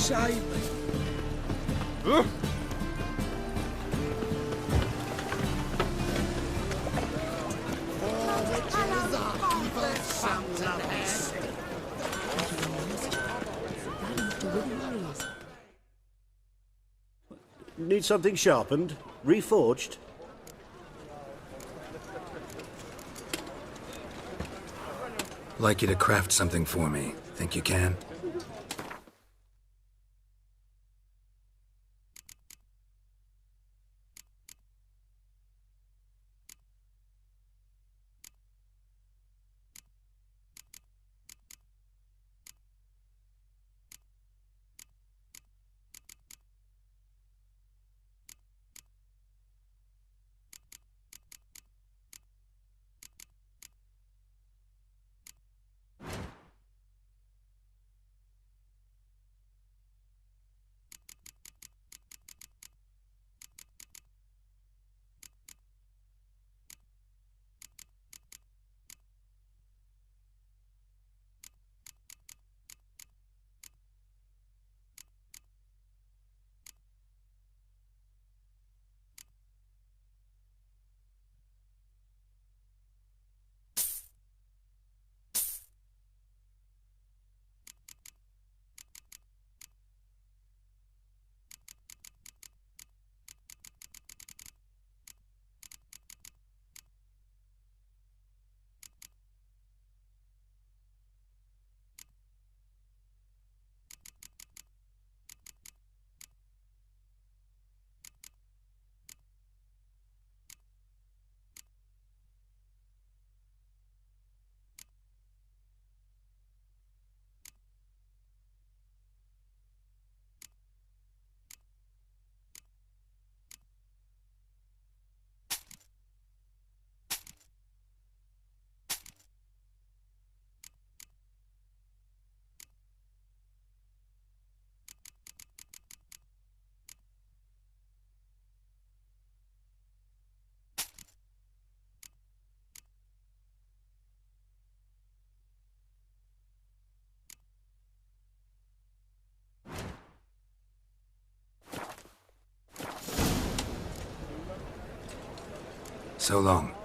Save me. Need something sharpened? Reforged? Like you to craft something for me. Think you can? So long.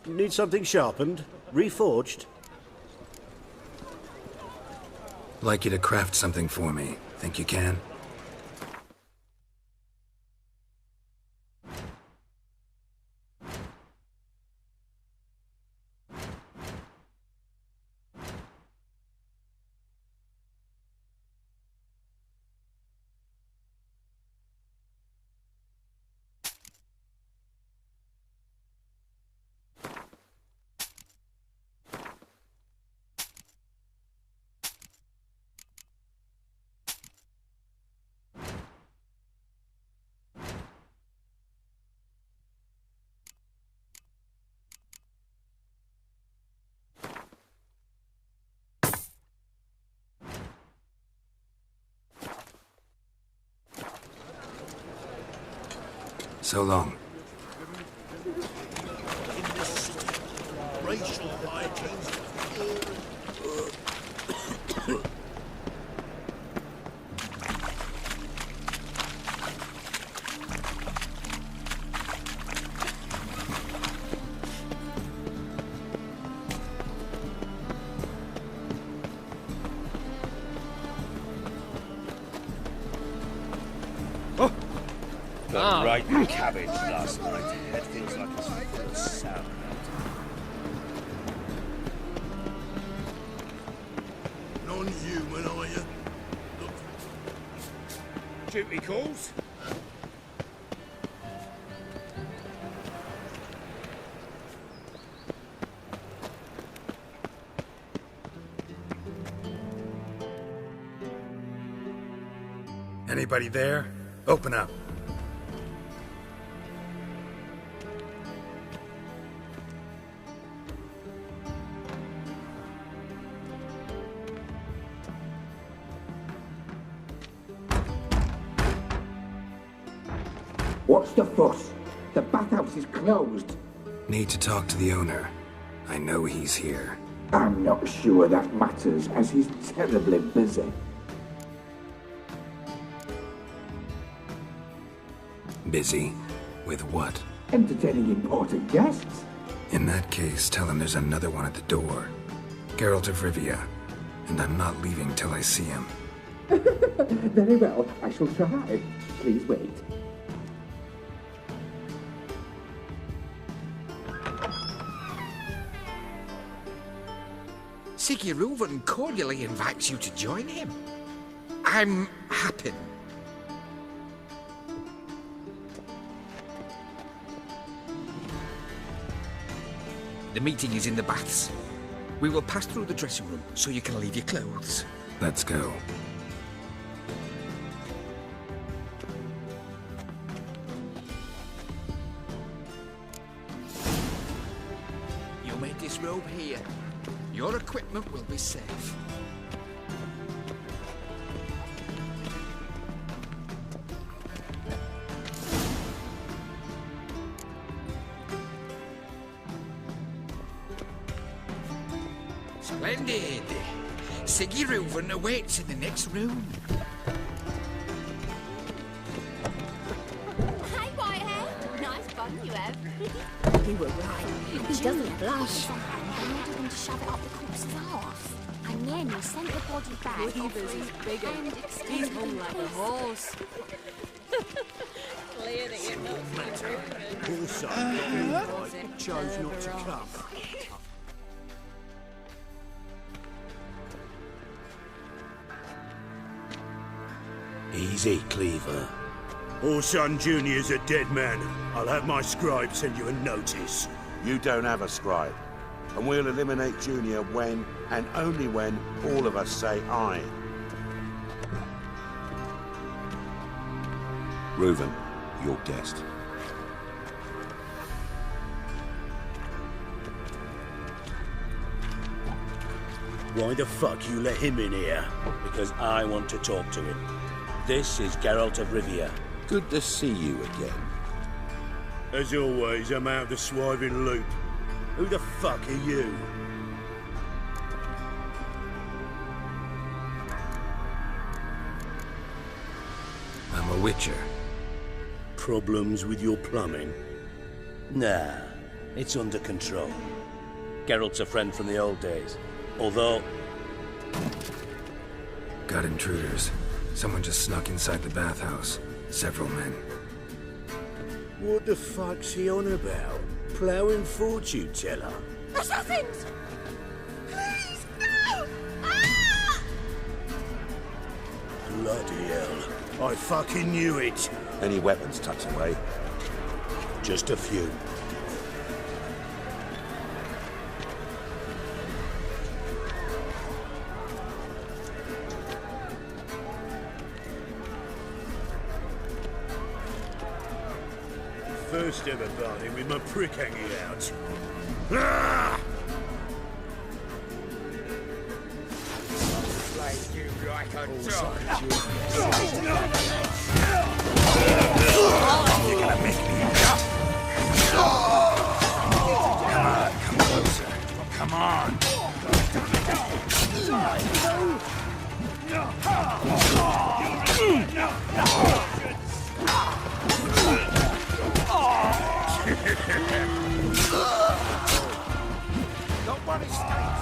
Need something sharpened? Reforged? Like you to craft something for me. Think you can? So long. Racial hijinks. got right in cabbage last night. Had things like as full of sound. Non-human, are you? Duty calls? Anybody there? Open up. What's the fuss? The bathhouse is closed. Need to talk to the owner. I know he's here. I'm not sure that matters, as he's terribly busy. Busy? With what? Entertaining important guests. In that case, tell him there's another one at the door. Geralt of Rivia. And I'm not leaving till I see him. Very well, I shall try. Please wait. Sigurd cordially invites you to join him. I'm happy. The meeting is in the baths. We will pass through the dressing room so you can leave your clothes. Let's go. You may disrobe here. Your equipment will be safe. Splendid! Sigurd awaits in the next room. Hey, Whitehead. Nice bum you have. You were right. He doesn't blush. I ordered them to shove it up the corpse's arse. And then he sent the body back. Weavers is bigger. He's hung like a horse. Clearly, you're not Also, chose not to come. Easy, Cleaver. Orson Jr.'s a dead man. I'll have my scribe send you a notice. You don't have a scribe. And we'll eliminate Junior when, and only when, all of us say aye. Reuven, your guest. Why the fuck you let him in here? Because I want to talk to him. This is Geralt of Rivia. Good to see you again. As always, I'm out of the swiving loop. Who the fuck are you? I'm a witcher. Problems with your plumbing? Nah, it's under control. Geralt's a friend from the old days. Although... Got intruders. Someone just snuck inside the bathhouse. Several men. What the fuck's he on about? Ploughing fortune teller? Assassins! Please, no! Ah! Bloody hell. I fucking knew it. Any weapons tucked away? Just a few. First ever party with my prick hanging out. Ah! Like you like a dog. You're gonna make me up. Come on, come closer. Come on. Nobody stays.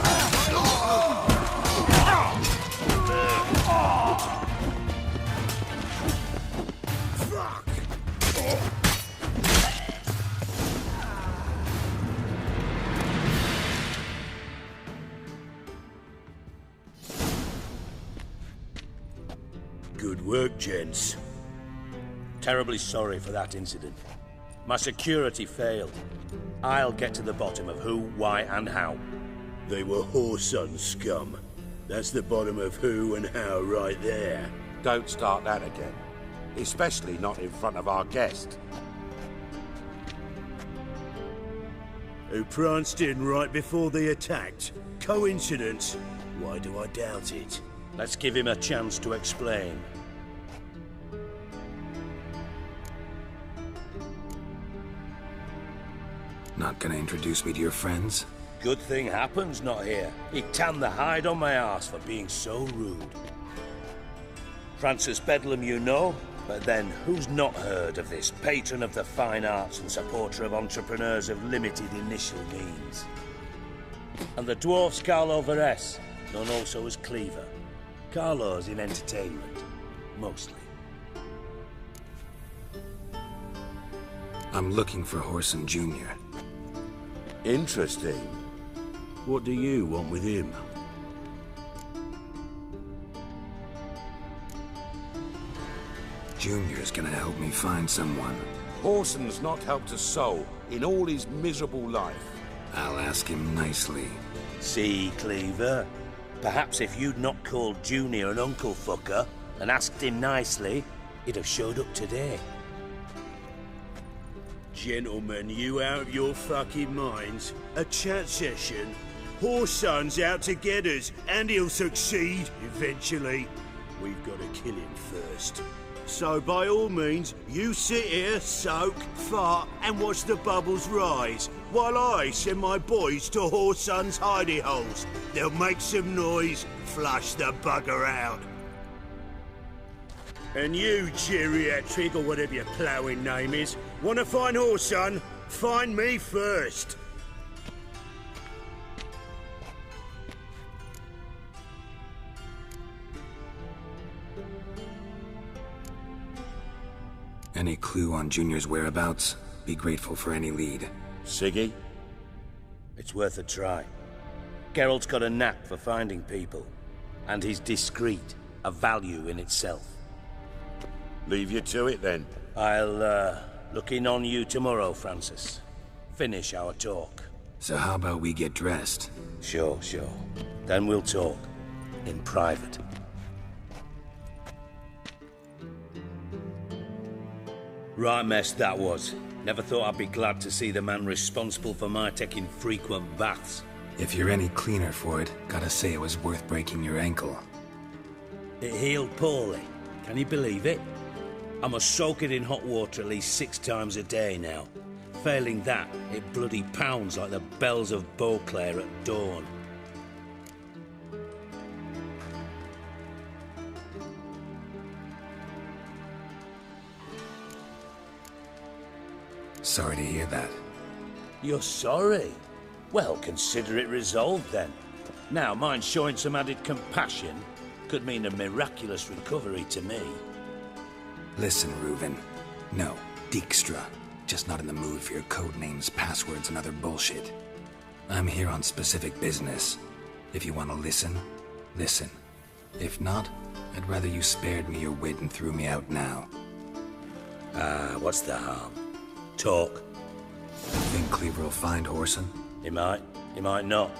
Fuck! Good work, gents. Terribly sorry for that incident. My security failed. I'll get to the bottom of who, why, and how. They were whoreson scum. That's the bottom of who and how right there. Don't start that again. Especially not in front of our guest. Who pranced in right before they attacked. Coincidence? Why do I doubt it? Let's give him a chance to explain. Not gonna introduce me to your friends? Good thing Happen's not here. He tanned the hide on my arse for being so rude. Francis Bedlam you know, but then who's not heard of this patron of the fine arts and supporter of entrepreneurs of limited initial means? And the dwarf's Carlo Veres, known also as Cleaver. Carlo's in entertainment, mostly. I'm looking for Whoreson Jr. Interesting. What do you want with him? Junior's gonna help me find someone. Whoreson's not helped a soul in all his miserable life. I'll ask him nicely. See, Cleaver? Perhaps if you'd not called Junior an uncle fucker and asked him nicely, he'd have showed up today. Gentlemen, you out of your fucking minds? A chat session? Whoreson's out to get us, and he'll succeed, eventually. We've got to kill him first. So by all means, you sit here, soak, fart, and watch the bubbles rise, while I send my boys to Whoreson's hidey holes. They'll make some noise, flush the bugger out. And you, geriatric, or whatever your ploughing name is, want to find Whoreson? Find me first. Any clue on Junior's whereabouts? Be grateful for any lead. Siggy? It's worth a try. Geralt's got a knack for finding people. And he's discreet, a value in itself. Leave you to it then. I'll, look in on you tomorrow, Francis. Finish our talk. So how about we get dressed? Sure. Then we'll talk. In private. Right mess that was. Never thought I'd be glad to see the man responsible for my taking frequent baths. If you're any cleaner for it, gotta say it was worth breaking your ankle. It healed poorly. Can you believe it? I must soak it in hot water at least 6 times a day now. Failing that, it bloody pounds like the bells of Beauclair at dawn. Sorry to hear that. You're sorry? Well, consider it resolved then. Now, mind showing some added compassion could mean a miraculous recovery to me. Listen, Reuven. No, Dijkstra. Just not in the mood for your code names, passwords, and other bullshit. I'm here on specific business. If you want to listen, listen. If not, I'd rather you spared me your wit and threw me out now. What's the harm? Talk. Think Cleaver will find Whoreson? He might not.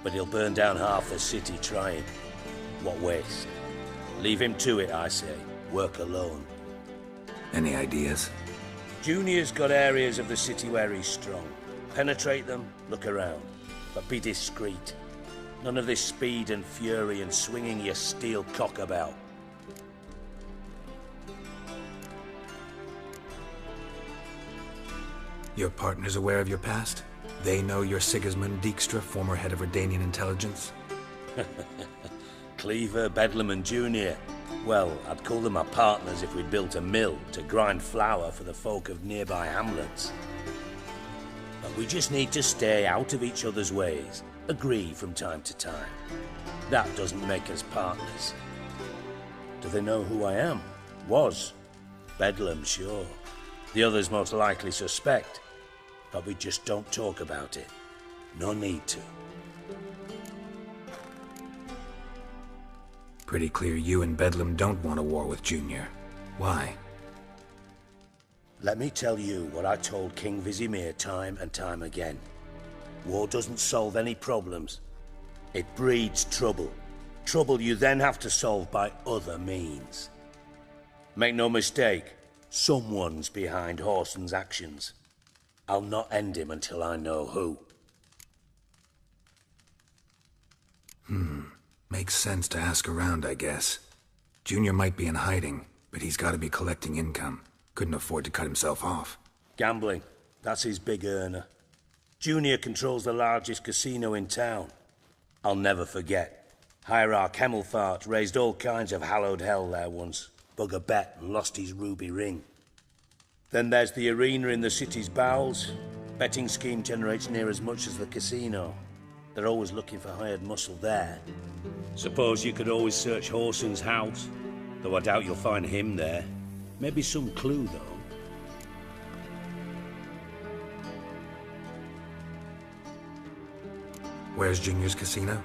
But he'll burn down half the city trying. What waste. Leave him to it, I say. Work alone. Any ideas? Junior's got areas of the city where he's strong. Penetrate them, look around. But be discreet. None of this speed and fury and swinging your steel cock about. Your partner's aware of your past? They know you're Sigismund Dijkstra, former head of Redanian intelligence? Cleaver, Bedlam and Junior. Well, I'd call them our partners if we'd built a mill to grind flour for the folk of nearby hamlets. But we just need to stay out of each other's ways, agree from time to time. That doesn't make us partners. Do they know who I am? Was. Bedlam, sure. The others most likely suspect. But we just don't talk about it. No need to. Pretty clear you and Bedlam don't want a war with Junior. Why? Let me tell you what I told King Vizimir time and time again. War doesn't solve any problems. It breeds trouble. Trouble you then have to solve by other means. Make no mistake, someone's behind Horson's actions. I'll not end him until I know who. Makes sense to ask around, I guess. Junior might be in hiding, but he's gotta be collecting income. Couldn't afford to cut himself off. Gambling, that's his big earner. Junior controls the largest casino in town. I'll never forget. Hierarch Hemmelfart raised all kinds of hallowed hell there once. Bug a bet and lost his ruby ring. Then there's the arena in the city's bowels. Betting scheme generates near as much as the casino. They're always looking for hired muscle there. Suppose you could always search Horson's house, though I doubt you'll find him there. Maybe some clue, though. Where's Junior's casino?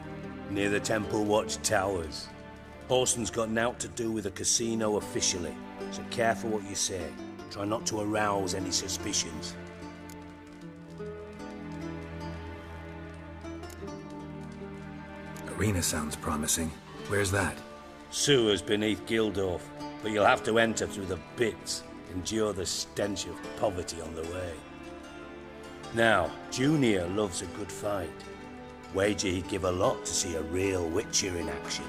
Near the Temple Watch Towers. Horson's got naught to do with the casino officially, so careful what you say. Try not to arouse any suspicions. Arena sounds promising. Where's that? Sewers beneath Gildorf, but you'll have to enter through the pits, endure the stench of poverty on the way. Now, Junior loves a good fight. Wager he'd give a lot to see a real Witcher in action.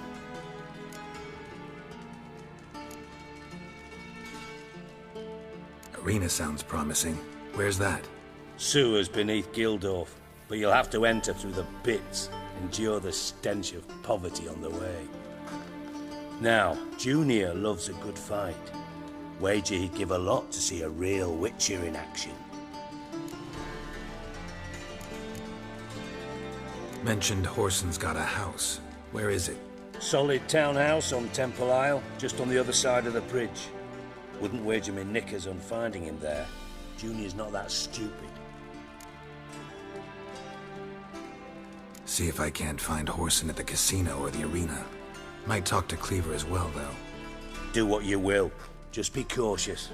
Arena sounds promising. Where's that? Sewers beneath Gildorf, but you'll have to enter through the pits, endure the stench of poverty on the way. Now, Junior loves a good fight. Wager he'd give a lot to see a real Witcher in action. Mentioned Horson's got a house. Where is it? Solid townhouse on Temple Isle, just on the other side of the bridge. Wouldn't wager me knickers on finding him there. Junior's not that stupid. See if I can't find Horson at the casino or the arena. Might talk to Cleaver as well, though. Do what you will. Just be cautious.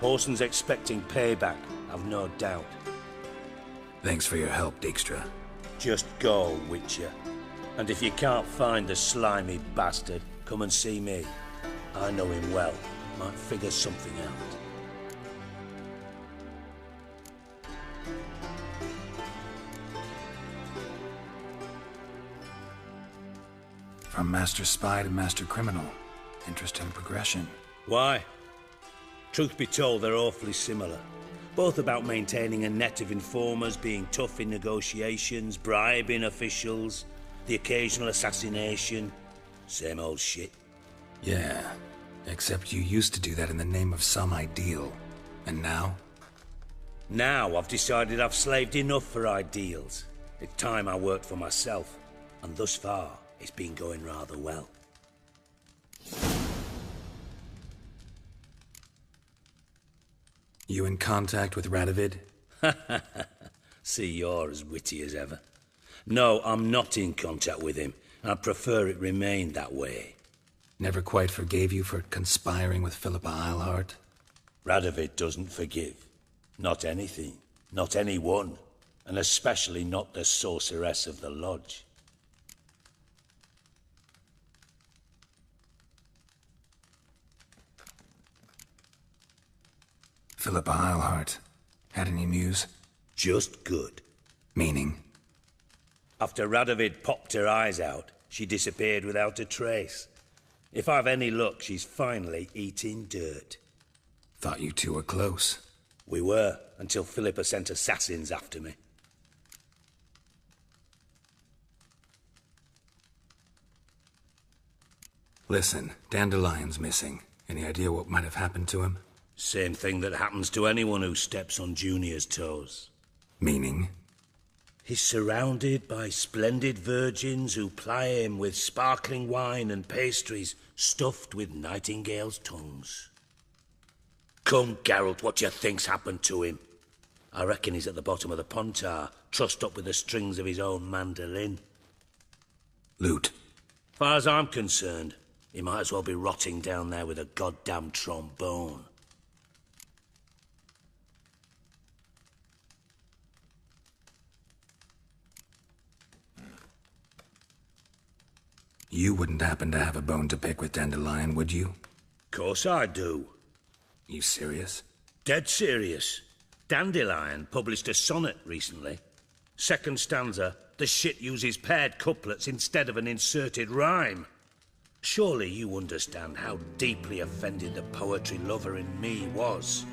Horson's expecting payback, I've no doubt. Thanks for your help, Dijkstra. Just go, Witcher. And if you can't find the slimy bastard, come and see me. I know him well. Might figure something out. From Master Spy to Master Criminal. Interesting progression. Why? Truth be told, they're awfully similar. Both about maintaining a net of informers, being tough in negotiations, bribing officials, the occasional assassination. Same old shit. Yeah, except you used to do that in the name of some ideal. And now? Now I've decided I've slaved enough for ideals. It's time I worked for myself. And thus far, it's been going rather well. You in contact with Radovid? See, you're as witty as ever. No, I'm not in contact with him. I'd prefer it remained that way. Never quite forgave you for conspiring with Philippa Eilhart? Radovid doesn't forgive. Not anything. Not anyone. And especially not the sorceress of the lodge. Philippa Eilhart. Had any news? Just good. Meaning? After Radovid popped her eyes out, she disappeared without a trace. If I've any luck, she's finally eating dirt. Thought you two were close. We were, until Philippa sent assassins after me. Listen, Dandelion's missing. Any idea what might have happened to him? Same thing that happens to anyone who steps on Junior's toes. Meaning? He's surrounded by splendid virgins who ply him with sparkling wine and pastries stuffed with nightingales' tongues. Come, Geralt, what do you think's happened to him? I reckon he's at the bottom of the Pontar, trussed up with the strings of his own mandolin. Loot. Far as I'm concerned, he might as well be rotting down there with a goddamn trombone. You wouldn't happen to have a bone to pick with Dandelion, would you? Course I do. You serious? Dead serious. Dandelion published a sonnet recently. Second stanza, the shit uses paired couplets instead of an inserted rhyme. Surely you understand how deeply offended the poetry lover in me was.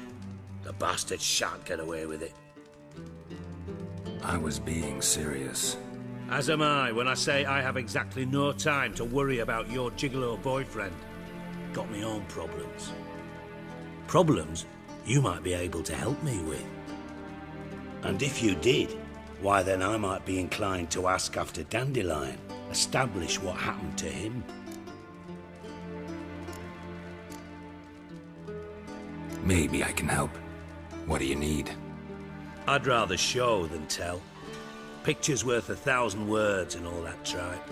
The bastard shan't get away with it. I was being serious. As am I when I say I have exactly no time to worry about your gigolo boyfriend. Got me own problems. Problems you might be able to help me with. And if you did, why then I might be inclined to ask after Dandelion, establish what happened to him. Maybe I can help. What do you need? I'd rather show than tell. Picture's worth 1,000 words and all that tripe.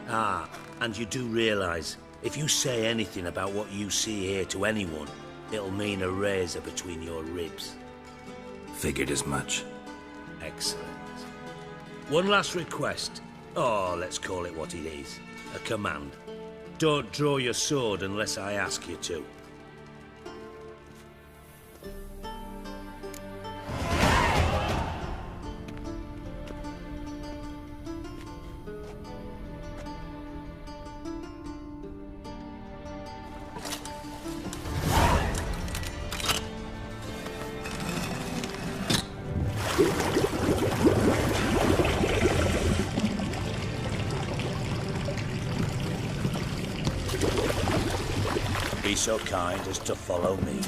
Ah, and you do realise, if you say anything about what you see here to anyone, it'll mean a razor between your ribs. Figured as much. Excellent. One last request. Oh, let's call it what it is. A command. Don't draw your sword unless I ask you to. Be so kind as to follow me.